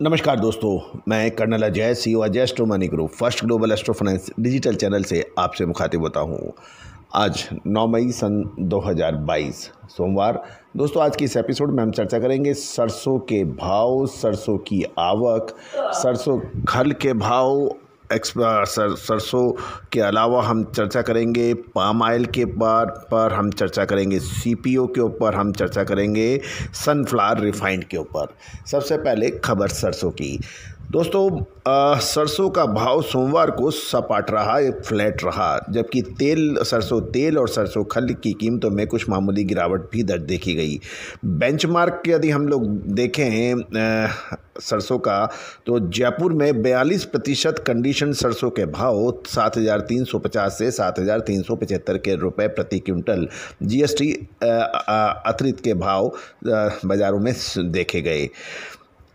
नमस्कार दोस्तों, मैं colonel Ajay CEO Ajay astro money group first global astro finance digital channel से आपसे मुखातिब होता हूँ। आज 9 मई सन 2022 सोमवार। दोस्तों, आज की इस एपिसोड में हम चर्चा करेंगे सरसों के भाव, सरसों की आवक, सरसों खल के भाव, सरसों के अलावा हम चर्चा करेंगे पाम ऑयल के पर हम चर्चा करेंगे सीपीओ के ऊपर, हम चर्चा करेंगे सनफ्लावर रिफाइंड के ऊपर। सबसे पहले खबर सरसों की। दोस्तों, सरसों का भाव सोमवार को सपाट रहा, एक फ्लैट रहा, जबकि सरसों तेल और सरसों खल की कीमतों में कुछ मामूली गिरावट भी दर्ज देखी गई। बेंचमार्क यदि हम लोग देखें सरसों का, तो जयपुर में 42% कंडीशन सरसों के भाव 7,350 से 7,375 के रुपए प्रति क्विंटल जीएसटी अतिरिक्त के भाव बाज़ारों में देखे गए।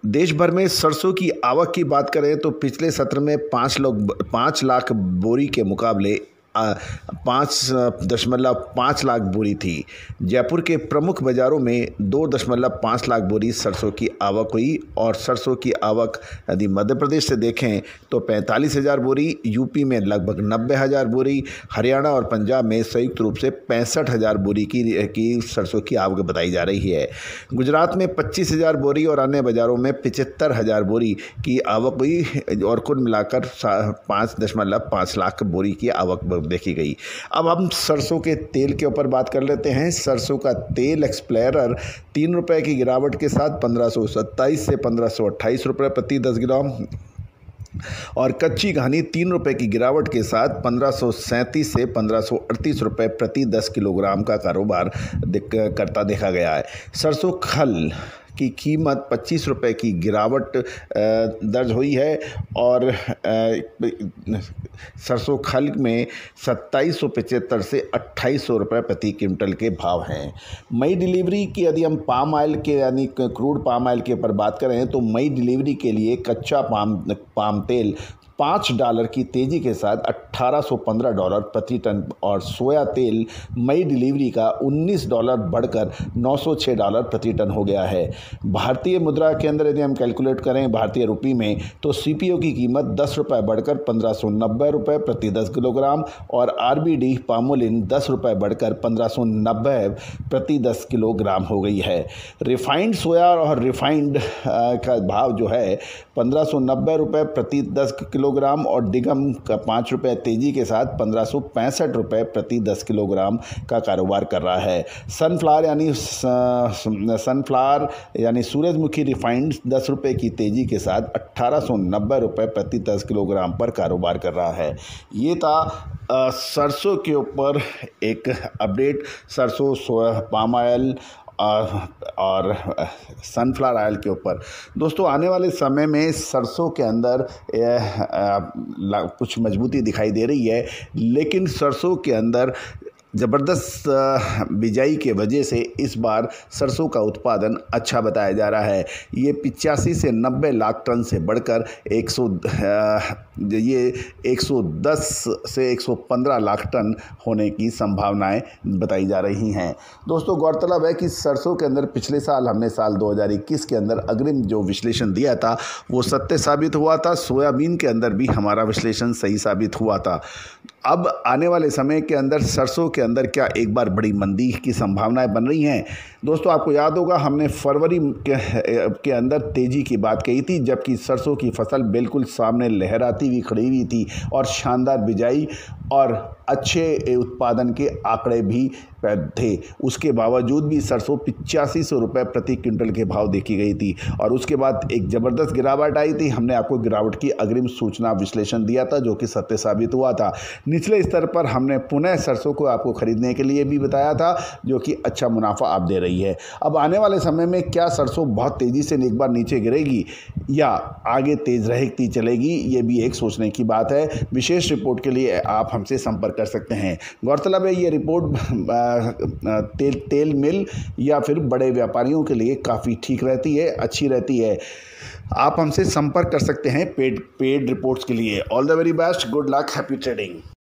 देश भर में सरसों की आवक की बात करें तो पिछले सत्र में 5 लाख बोरी के मुकाबले 5.5 लाख बोरी थी। जयपुर के प्रमुख बाज़ारों में 2.5 लाख बोरी सरसों की आवक हुई और सरसों की आवक यदि मध्य प्रदेश से देखें तो 45,000 बोरी, यूपी में लगभग 90,000 बोरी, हरियाणा और पंजाब में संयुक्त रूप से 65,000 बोरी की सरसों की आवक बताई जा रही है। गुजरात में 25,000 बोरी और अन्य बाज़ारों में 75,000 बोरी की आवक हुई और कुल मिलाकर 5.5 लाख बोरी की आवक देखी गई। अब हम सरसों के तेल के ऊपर बात कर लेते हैं। सरसों का तेल एक्सप्लेयर 3 रुपये की गिरावट के साथ 1527 से 1528 रुपये प्रति 10 ग्राम और कच्ची घानी 3 रुपये की गिरावट के साथ 1537 से 1538 रुपये प्रति 10 किलोग्राम का कारोबार करता देखा गया है। सरसों खल की कीमत 25 रुपये की गिरावट दर्ज हुई है और सरसों खल में 2775 से 2800 रुपये प्रति क्विंटल के भाव हैं। मई डिलीवरी की यदि हम पाम ऑयल के यानी क्रूड पाम ऑयल के ऊपर बात करें तो मई डिलीवरी के लिए कच्चा पाम तेल $5 की तेज़ी के साथ $1,815 प्रति टन और सोया तेल मई डिलीवरी का $19 बढ़कर $906 प्रति टन हो गया है। भारतीय मुद्रा के अंदर यदि हम कैलकुलेट करें भारतीय रुपये में तो सीपीओ की कीमत 10 रुपये बढ़कर 1590 रुपये प्रति 10 किलोग्राम और आरबीडी पामोलिन 10 रुपये बढ़कर 1590 प्रति 10 किलोग्राम हो गई है। रिफाइंड सोया और रिफाइंड का भाव जो है 1590 रुपये प्रति 10 किलोग्राम और डिगम का 5 रुपये तेजी के साथ 1565 रुपये प्रति 10 किलोग्राम का कारोबार कर रहा है। सनफ्लावर यानी सूरजमुखी रिफाइंड 10 रुपये की तेजी के साथ 1890 रुपये प्रति 10 किलोग्राम पर कारोबार कर रहा है। ये था सरसों के ऊपर एक अपडेट। सरसों, पाम ऑयल और सनफ्लावर ऑयल के ऊपर। दोस्तों, आने वाले समय में सरसों के अंदर कुछ मजबूती दिखाई दे रही है, लेकिन सरसों के अंदर ज़बरदस्त बिजाई के वजह से इस बार सरसों का उत्पादन अच्छा बताया जा रहा है। ये 85 से 90 लाख टन से बढ़कर 110 से 115 लाख टन होने की संभावनाएं बताई जा रही हैं। दोस्तों, गौरतलब है कि सरसों के अंदर पिछले साल हमने साल 2021 के अंदर अग्रिम जो विश्लेषण दिया था वो सत्य साबित हुआ था। सोयाबीन के अंदर भी हमारा विश्लेषण सही साबित हुआ था। अब आने वाले समय के अंदर सरसों के अंदर क्या एक बार बड़ी मंदी की संभावनाएं बन रही हैं। दोस्तों, आपको याद होगा हमने फरवरी के अंदर तेज़ी की बात कही थी, जबकि सरसों की फसल बिल्कुल सामने लहराती हुई खड़ी हुई थी और शानदार बिजाई और अच्छे उत्पादन के आंकड़े भी थे। उसके बावजूद भी सरसों 8500 रुपये प्रति क्विंटल के भाव देखी गई थी और उसके बाद एक ज़बरदस्त गिरावट आई थी। हमने आपको गिरावट की अग्रिम सूचना विश्लेषण दिया था जो कि सत्य साबित हुआ था। निचले स्तर पर हमने पुनः सरसों को आपको खरीदने के लिए भी बताया था, जो कि अच्छा मुनाफा आप दे रही है। अब आने वाले समय में क्या सरसों बहुत तेज़ी से एक बार नीचे गिरेगी या आगे तेज़ रहती चलेगी, ये भी एक सोचने की बात है। विशेष रिपोर्ट के लिए आप हमसे संपर्क कर सकते हैं। गौरतलब है ये रिपोर्ट तेल मिल या फिर बड़े व्यापारियों के लिए काफ़ी ठीक रहती है, अच्छी रहती है। आप हमसे संपर्क कर सकते हैं पेड रिपोर्ट्स के लिए। All the very best, good luck, happy trading.